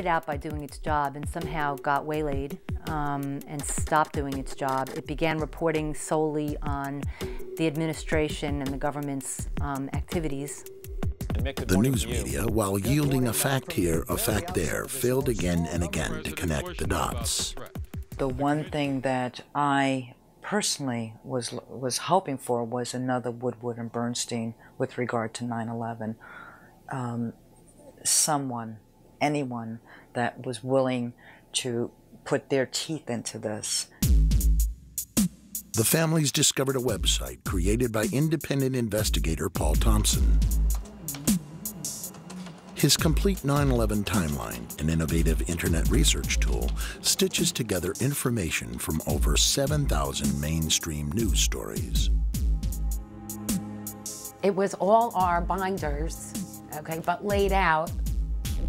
out by doing its job and somehow got waylaid and stopped doing its job. It began reporting solely on the administration and the government's activities. The news media, while yielding a fact here, a fact there, failed again and again to connect the dots. The one thing that I personally was hoping for was another Woodward and Bernstein with regard to 9/11. Someone, anyone that was willing to put their teeth into this. The families discovered a website created by independent investigator Paul Thompson. His complete 9/11 timeline, an innovative internet research tool, stitches together information from over 7,000 mainstream news stories. It was all our binders, okay, but laid out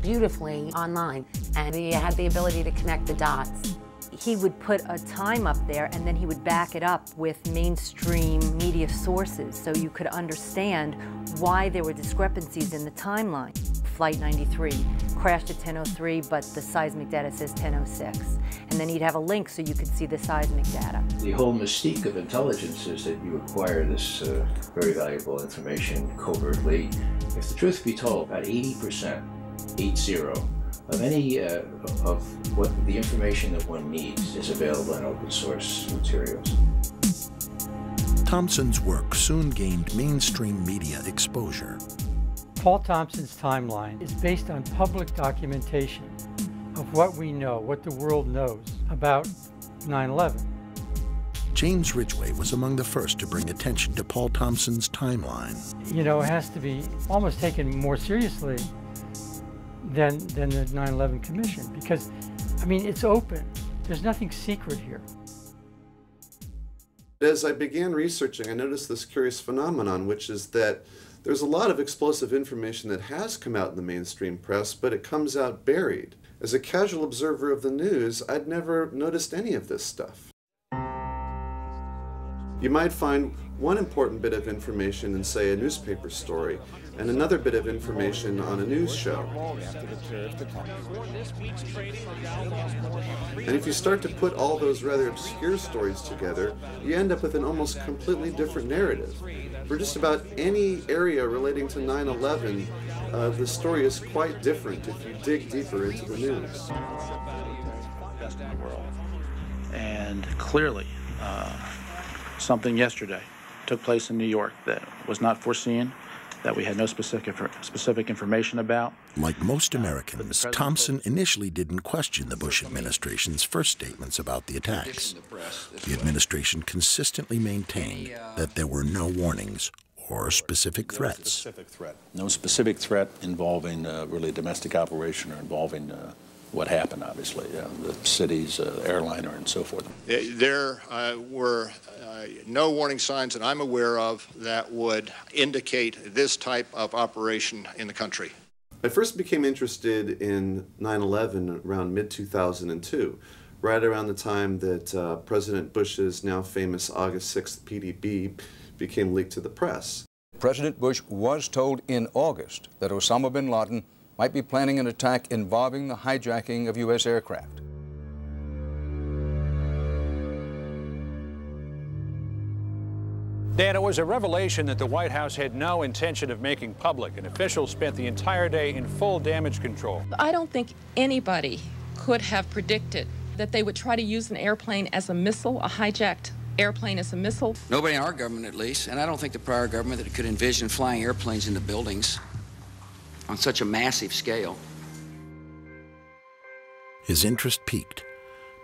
beautifully online, and he had the ability to connect the dots. He would put a time up there and then he would back it up with mainstream media sources so you could understand why there were discrepancies in the timeline. Flight 93 crashed at 10:03, but the seismic data says 10:06. And then he'd have a link so you could see the seismic data. The whole mystique of intelligence is that you acquire this very valuable information covertly. If the truth be told, about 80%, 80, of any of what the information that one needs is available in open source materials. Thompson's work soon gained mainstream media exposure. Paul Thompson's timeline is based on public documentation of what we know, what the world knows about 9/11. James Ridgway was among the first to bring attention to Paul Thompson's timeline. You know, it has to be almost taken more seriously than the 9/11 Commission, because, I mean, it's open. There's nothing secret here. As I began researching, I noticed this curious phenomenon, which is that there's a lot of explosive information that has come out in the mainstream press, but it comes out buried. As a casual observer of the news, I'd never noticed any of this stuff. You might find one important bit of information in, say, a newspaper story, and another bit of information on a news show. And if you start to put all those rather obscure stories together, you end up with an almost completely different narrative. For just about any area relating to 9/11, the story is quite different if you dig deeper into the news. And clearly, something yesterday took place in New York that was not foreseen, that we had no specific information about. Like most Americans, Thompson initially didn't question the Bush administration's first statements about the attacks. The administration consistently maintained that there were no warnings or specific threats. No specific threat involving really a domestic operation or involving what happened, obviously, the city's airliner and so forth. There were no warning signs that I'm aware of that would indicate this type of operation in the country. I first became interested in 9/11 around mid-2002, right around the time that President Bush's now famous August 6th PDB became leaked to the press. President Bush was told in August that Osama bin Laden might be planning an attack involving the hijacking of U.S. aircraft. Dan, it was a revelation that the White House had no intention of making public, and officials spent the entire day in full damage control. I don't think anybody could have predicted that they would try to use an airplane as a missile, a hijacked airplane as a missile. Nobody in our government, at least, and I don't think the prior government that could envision flying airplanes into buildings on such a massive scale. His interest piqued.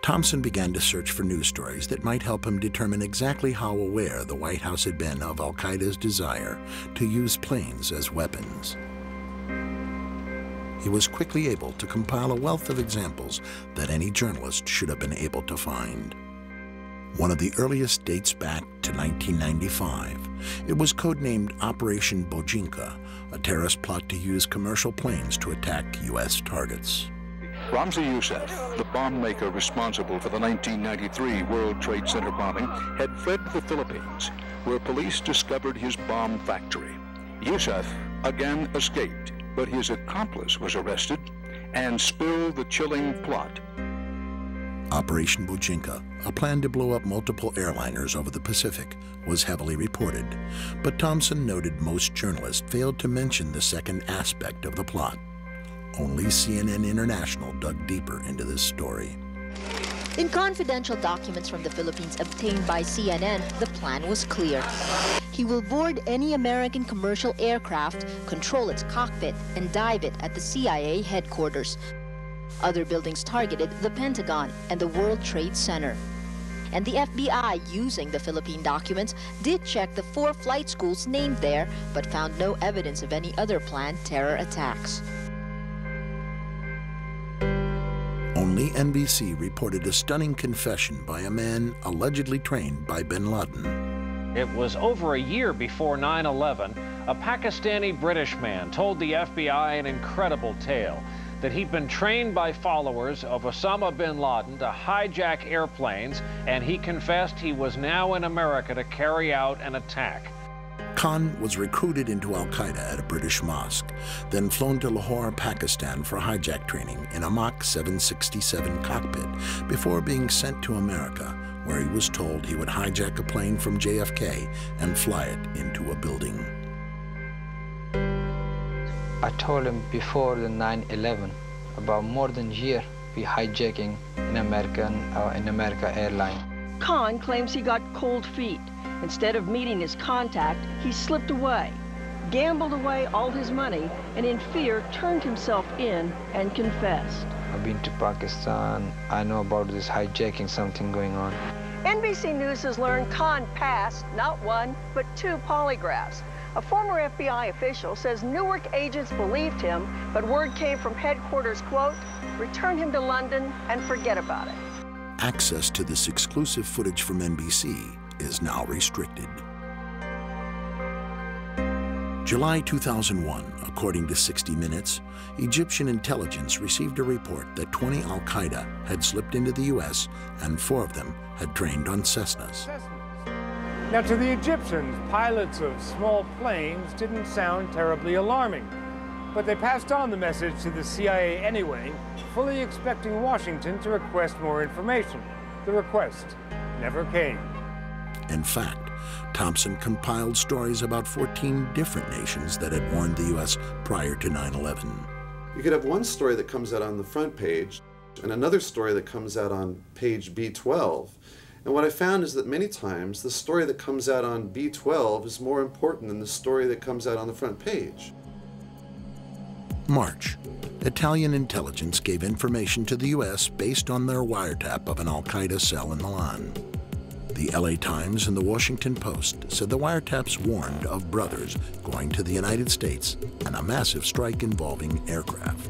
Thompson began to search for news stories that might help him determine exactly how aware the White House had been of al-Qaeda's desire to use planes as weapons. He was quickly able to compile a wealth of examples that any journalist should have been able to find. One of the earliest dates back to 1995. It was codenamed Operation Bojinka, a terrorist plot to use commercial planes to attack U.S. targets. Ramzi Youssef, the bomb maker responsible for the 1993 World Trade Center bombing, had fled to the Philippines, where police discovered his bomb factory. Youssef again escaped, but his accomplice was arrested and spill the chilling plot. Operation Bujinka, a plan to blow up multiple airliners over the Pacific, was heavily reported, but Thompson noted most journalists failed to mention the second aspect of the plot. Only CNN International dug deeper into this story. In confidential documents from the Philippines obtained by CNN, the plan was clear. He will board any American commercial aircraft, control its cockpit, and dive it at the CIA headquarters. Other buildings targeted the Pentagon and the World Trade Center. And the FBI, using the Philippine documents, did check the 4 flight schools named there, but found no evidence of any other planned terror attacks. Only NBC reported a stunning confession by a man allegedly trained by bin Laden. It was over a year before 9/11, a Pakistani-British man told the FBI an incredible tale, that he'd been trained by followers of Osama bin Laden to hijack airplanes, and he confessed he was now in America to carry out an attack. Khan was recruited into al-Qaeda at a British mosque, then flown to Lahore, Pakistan for hijack training in a Mach 767 cockpit before being sent to America, where he was told he would hijack a plane from JFK and fly it into a building. I told him before the 9/11, about more than a year, we hijacking in America airline. Khan claims he got cold feet. Instead of meeting his contact, he slipped away, gambled away all his money, and in fear turned himself in and confessed. I've been to Pakistan. I know about this hijacking, something going on. NBC News has learned Khan passed not 1, but 2 polygraphs. A former FBI official says Newark agents believed him, but word came from headquarters, quote, return him to London and forget about it. Access to this exclusive footage from NBC is now restricted. July 2001, according to 60 Minutes, Egyptian intelligence received a report that 20 al-Qaeda had slipped into the U.S. and 4 of them had trained on Cessnas. Now, to the Egyptians, pilots of small planes didn't sound terribly alarming, but they passed on the message to the CIA anyway, fully expecting Washington to request more information. The request never came. In fact, Thompson compiled stories about 14 different nations that had warned the U.S. prior to 9/11. You could have one story that comes out on the front page and another story that comes out on page B12. And what I found is that many times the story that comes out on B12 is more important than the story that comes out on the front page. March. Italian intelligence gave information to the U.S. based on their wiretap of an al-Qaeda cell in Milan. The LA Times and the Washington Post said the wiretaps warned of brothers going to the United States and a massive strike involving aircraft.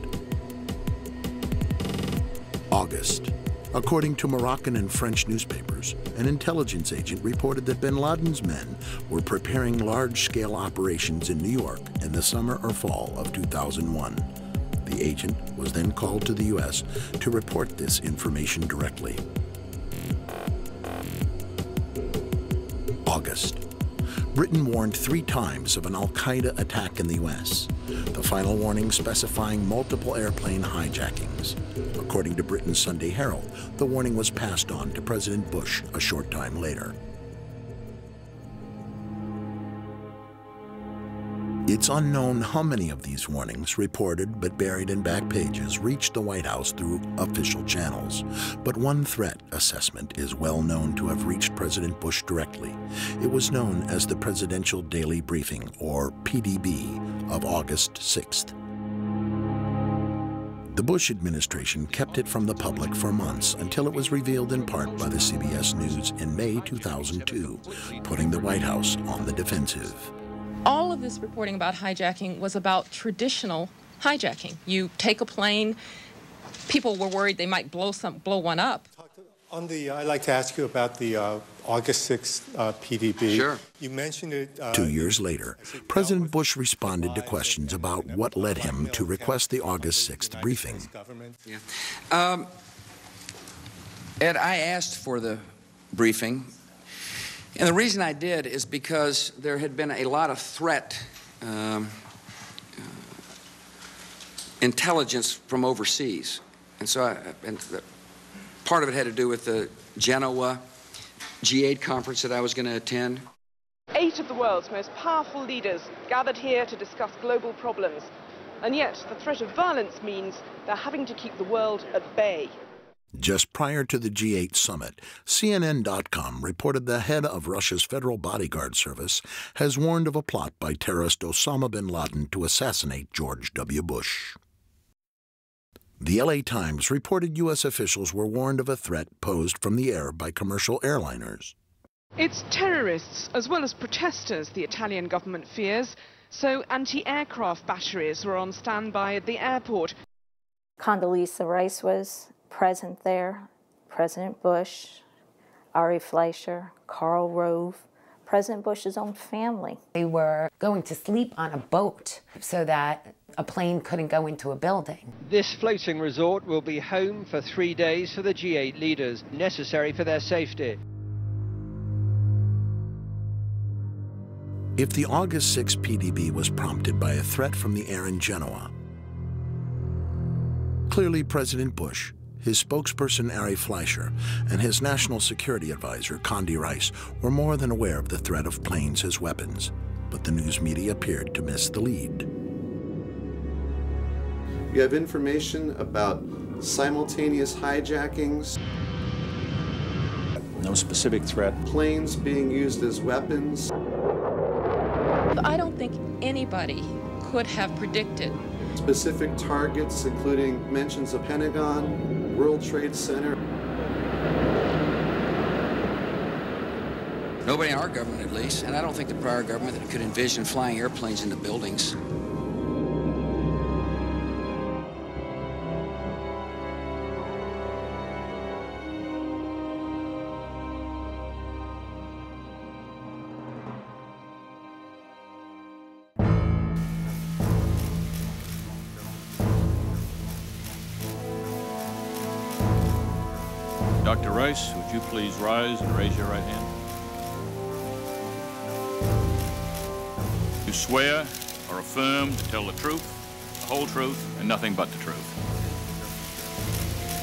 August. According to Moroccan and French newspapers, an intelligence agent reported that bin Laden's men were preparing large-scale operations in New York in the summer or fall of 2001. The agent was then called to the U.S. to report this information directly. August. Britain warned 3 times of an al-Qaeda attack in the U.S., the final warning specifying multiple airplane hijackings. According to Britain's Sunday Herald, the warning was passed on to President Bush a short time later. It's unknown how many of these warnings, reported but buried in back pages, reached the White House through official channels. But one threat assessment is well known to have reached President Bush directly. It was known as the Presidential Daily Briefing, or PDB, of August 6th. The Bush administration kept it from the public for months until it was revealed in part by the CBS News in May 2002, putting the White House on the defensive. All of this reporting about hijacking was about traditional hijacking. You take a plane, people were worried they might blow one up. I'd like to ask you about the August 6th PDB. Sure. You mentioned it. 2 years later, President Bush responded to questions about what led him to request the August 6th briefing. Yeah. Ed, I asked for the briefing, and the reason I did is because there had been a lot of threat intelligence from overseas. And so part of it had to do with the Genoa G8 conference that I was going to attend. 8 of the world's most powerful leaders gathered here to discuss global problems. And yet, the threat of violence means they're having to keep the world at bay. Just prior to the G8 summit, CNN.com reported the head of Russia's Federal Bodyguard Service has warned of a plot by terrorist Osama bin Laden to assassinate George W. Bush. The LA Times reported U.S. officials were warned of a threat posed from the air by commercial airliners. It's terrorists as well as protesters the Italian government fears, so anti-aircraft batteries were on standby at the airport. Condoleezza Rice was present there, President Bush, Ari Fleischer, Karl Rove, President Bush's own family. They were going to sleep on a boat so that a plane couldn't go into a building. This floating resort will be home for 3 days for the G8 leaders, necessary for their safety. If the August 6 PDB was prompted by a threat from the air in Genoa, clearly President Bush, his spokesperson Ari Fleischer, and his national security advisor Condi Rice were more than aware of the threat of planes as weapons, but the news media appeared to miss the lead. You have information about simultaneous hijackings, no specific threat, planes being used as weapons. I don't think anybody could have predicted Specific targets, including mentions of Pentagon, World Trade Center. Nobody in our government, at least, and I don't think the prior government could envision flying airplanes into buildings. Dr. Rice, would you please rise and raise your right hand? You swear or affirm to tell the truth, the whole truth, and nothing but the truth.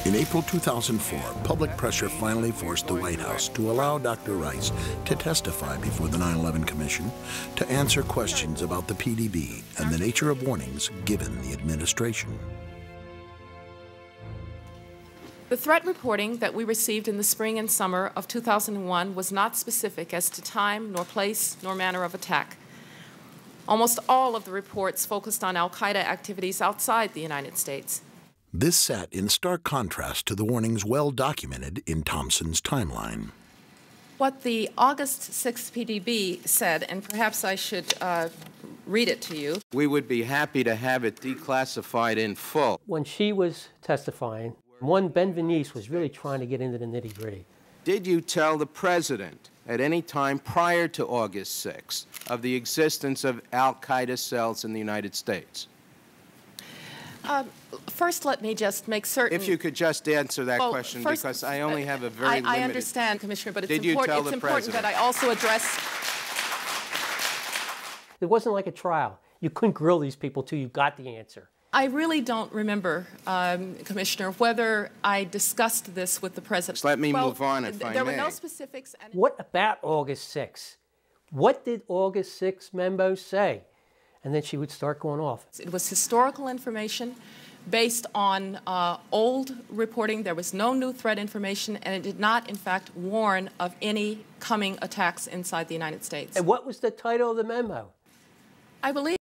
In April 2004, public pressure finally forced the White House to allow Dr. Rice to testify before the 9/11 Commission to answer questions about the PDB and the nature of warnings given the administration. The threat reporting that we received in the spring and summer of 2001 was not specific as to time, nor place, nor manner of attack. Almost all of the reports focused on al-Qaeda activities outside the United States. This sat in stark contrast to the warnings well documented in Thompson's timeline. What the August 6th PDB said, and perhaps I should read it to you. We would be happy to have it declassified in full. When she was testifying, one Ben Venice was really trying to get into the nitty-gritty. Did you tell the president at any time prior to August 6th of the existence of al-Qaeda cells in the United States? First, let me just make certain. If you could just answer that question, first, because I only have a very limited... I understand, Commissioner, but it's Did you tell the important that I also address... It wasn't like a trial. You couldn't grill these people till you got the answer. I really don't remember, Commissioner, whether I discussed this with the President. Just let me move on, if I may. There were no specifics. And what about August 6th? What did August 6th memo say? And then she would start going off. It was historical information based on old reporting. There was no new threat information, and it did not, in fact, warn of any coming attacks inside the United States. And what was the title of the memo? I believe